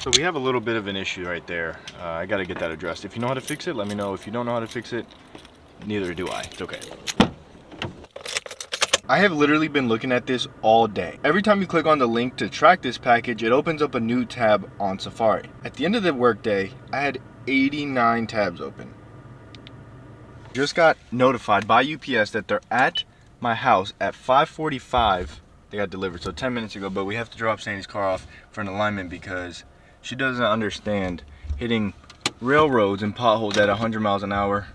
So we have a little bit of an issue right there. I gotta get that addressed. If you know how to fix it, let me know. If you don't know how to fix it, neither do I. It's okay. I have literally been looking at this all day. Every time you click on the link to track this package, it opens up a new tab on Safari. At the end of the workday, I had 89 tabs open. Just got notified by UPS that they're at my house at 5:45. They got delivered, so 10 minutes ago, but we have to drop Sandy's car off for an alignment because she doesn't understand hitting railroads and potholes at 100 miles an hour.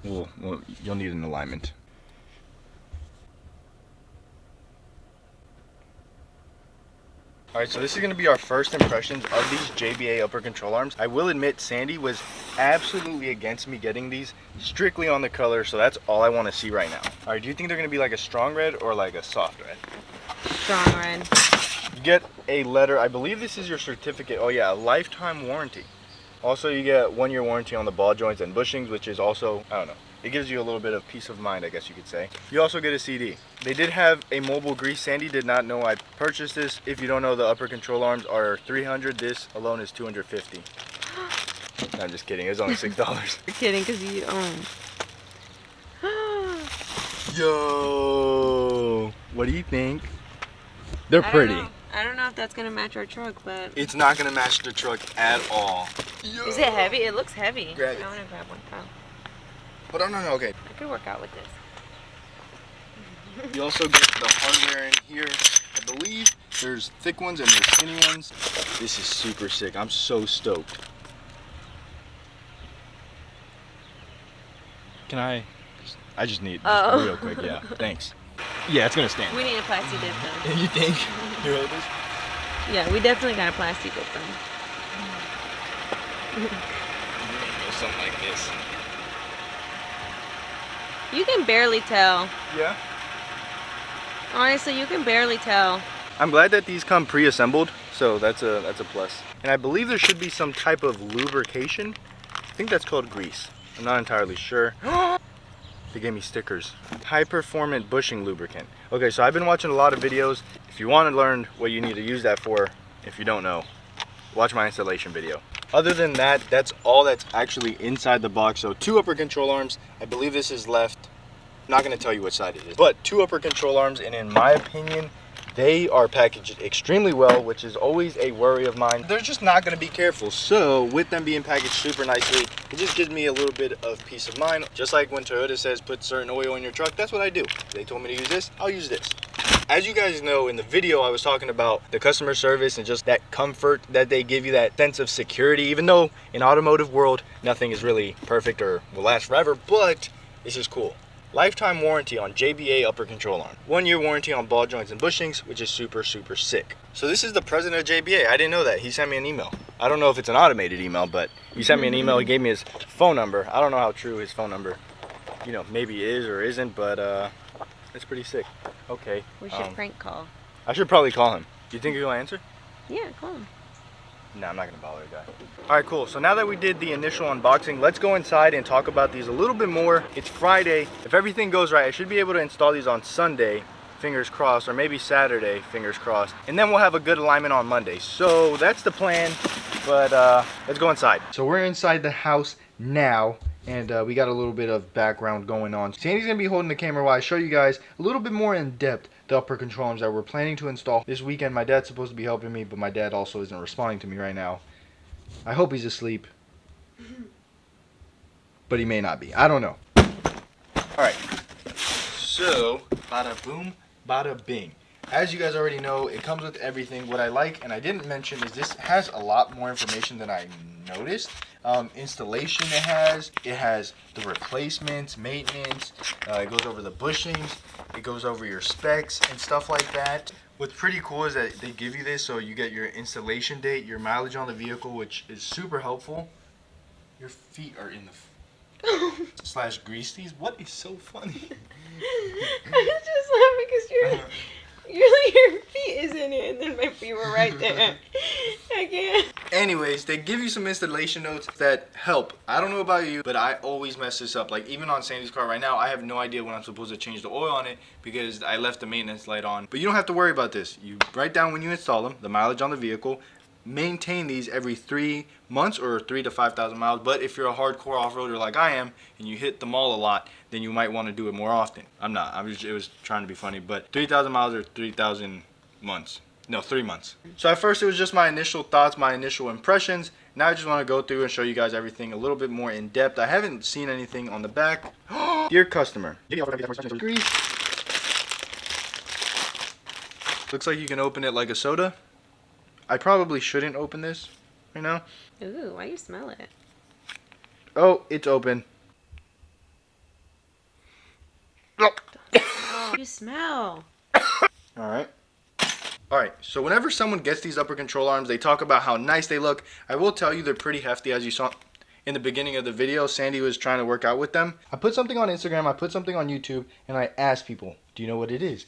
Well, you'll need an alignment. Alright, so this is going to be our first impressions of these JBA upper control arms. I will admit Sandy was absolutely against me getting these strictly on the color, so that's all I want to see right now. Alright, do you think they're going to be like a strong red or like a soft red? Strong red. You get a letter, I believe this is your certificate. Oh yeah, a lifetime warranty. Also you get 1-year warranty on the ball joints and bushings, which is also, I don't know, it gives you a little bit of peace of mind, I guess you could say. You also get a CD. They did have a mobile grease. Sandy did not know I purchased this. If you don't know, the upper control arms are $300. This alone is $250. No, I'm just kidding. It was only $6. You're kidding, because you own. Yo, what do you think? They're pretty. I don't know if that's gonna match our truck, but It's not gonna match the truck at all. Yo. Is it heavy? It looks heavy. Grab it. I want to grab one. Oh. But no, okay. I could work out with this. You also get the hardware in here. I believe there's thick ones and there's skinny ones. This is super sick. I'm so stoked. Can I just need real quick, yeah. Thanks. Yeah, it's gonna stand. We need a plastic dip gun. You think? You ready this? Yeah, we definitely got a plastic dip gun. Something like this. You can barely tell. Yeah. Honestly, you can barely tell. I'm glad that these come pre-assembled, so that's a plus. And I believe there should be some type of lubrication. I think that's called grease. I'm not entirely sure. They gave me stickers. High performant bushing lubricant. Okay, so I've been watching a lot of videos. If you want to learn what you need to use that for, if you don't know, watch my installation video. Other than that, that's all that's actually inside the box. So 2 upper control arms. I believe this is left. I'm not going to tell you which side it is, but 2 upper control arms, and in my opinion, they are packaged extremely well, which is always a worry of mine. They're just not going to be careful. So with them being packaged super nicely, it just gives me a little bit of peace of mind. Just like when Toyota says put certain oil in your truck, that's what I do. They told me to use this, I'll use this. As you guys know, in the video I was talking about the customer service and just that comfort that they give you, that sense of security, even though in automotive world nothing is really perfect or will last forever, but this is cool. Lifetime warranty on JBA upper control arm. 1-year warranty on ball joints and bushings, which is super sick. So this is the president of JBA. I didn't know that. He sent me an email. I don't know if it's an automated email, but he sent me an email. He gave me his phone number. I don't know how true his phone number, you know, maybe is or isn't, but it's pretty sick. Okay. We should prank call. I should probably call him. Do you think he'll answer? Yeah, call him. No, I'm not gonna bother the guy. All right, cool. So now that we did the initial unboxing, let's go inside and talk about these a little bit more. It's Friday. If everything goes right, I should be able to install these on Sunday, fingers crossed, or maybe Saturday, fingers crossed. And then we'll have a good alignment on Monday. So that's the plan, but let's go inside. So we're inside the house now, and we got a little bit of background going on. Sandy's gonna be holding the camera while I show you guys a little bit more in depth the upper control arms that we're planning to install this weekend. My dad's supposed to be helping me, but my dad also isn't responding to me right now. I hope he's asleep, but he may not be. I don't know. Alright, so bada boom, bada bing. As you guys already know, it comes with everything. What I like, and I didn't mention, is this has a lot more information than I noticed. Installation it has the replacements, maintenance, it goes over the bushings, it goes over your specs and stuff like that. What's pretty cool is that they give you this so you get your installation date, your mileage on the vehicle, which is super helpful. Your feet are in the slash grease these. What is so funny? I just laughing because your feet is in it, and then my feet were right there. I can't. Anyways, they give you some installation notes that help. I don't know about you, but I always mess this up. Like even on Sandy's car right now, I have no idea when I'm supposed to change the oil on it because I left the maintenance light on. But you don't have to worry about this. You write down when you install them, the mileage on the vehicle, maintain these every 3 months or 3 to 5,000 miles. But if you're a hardcore off-roader like I am and you hit the mall a lot, then you might want to do it more often. I'm not. It was trying to be funny, but 3,000 miles or 3,000 months. No, 3 months. So at first it was just my initial thoughts, my initial impressions. Now I just want to go through and show you guys everything a little bit more in depth. I haven't seen anything on the back. Dear customer. Looks like you can open it like a soda. I probably shouldn't open this right now. Ooh, why you smell it? Oh, it's open. Oh, you smell. Alright. Alright, so whenever someone gets these upper control arms, they talk about how nice they look. I will tell you they're pretty hefty, as you saw in the beginning of the video. Sandy was trying to work out with them. I put something on Instagram, I put something on YouTube, and I asked people, do you know what it is?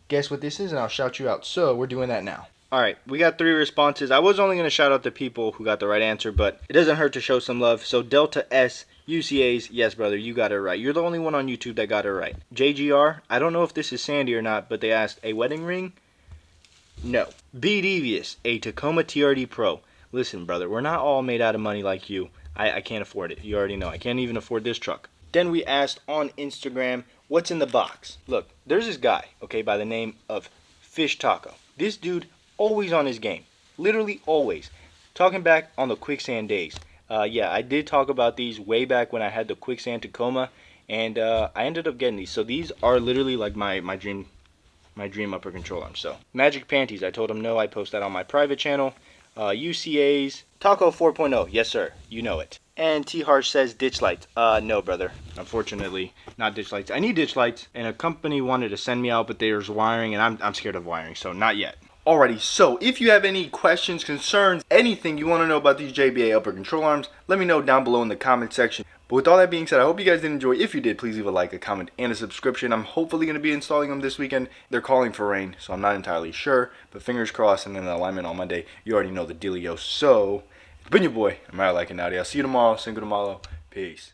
Guess what this is, and I'll shout you out. So we're doing that now. Alright, we got 3 responses. I was only going to shout out the people who got the right answer, but it doesn't hurt to show some love. So Delta S, UCAs, yes brother, you got it right. You're the only one on YouTube that got it right. JGR, I don't know if this is Sandy or not, but they asked, a wedding ring? No. B Devious, a Tacoma TRD Pro. Listen brother, we're not all made out of money like you. I can't afford it. You already know. I can't even afford this truck. Then we asked on Instagram, what's in the box? Look, there's this guy, okay, by the name of Fish Taco. This dude always on his game. Literally always. Talking back on the quicksand days. Yeah, I did talk about these way back when I had the quicksand Tacoma, and I ended up getting these. So these are literally like my dream upper control arm. So Magic Panties, I told him no. I post that on my private channel. UCAs, Taco 4.0, yes sir, you know it. And T Harsh says ditch lights. No brother, unfortunately not ditch lights. I need ditch lights, and a company wanted to send me out, but there's wiring, and I'm scared of wiring, so not yet. Alrighty, so if you have any questions, concerns, anything you want to know about these JBA upper control arms, let me know down below in the comment section. But with all that being said, I hope you guys did enjoy. If you did, please leave a like, a comment, and a subscription. I'm hopefully going to be installing them this weekend. They're calling for rain, so I'm not entirely sure. But fingers crossed, and then the alignment on Monday. You already know the dealio. So, it's been your boy. I'm out like it now. I'll see you tomorrow. Cinco de Malo. Peace.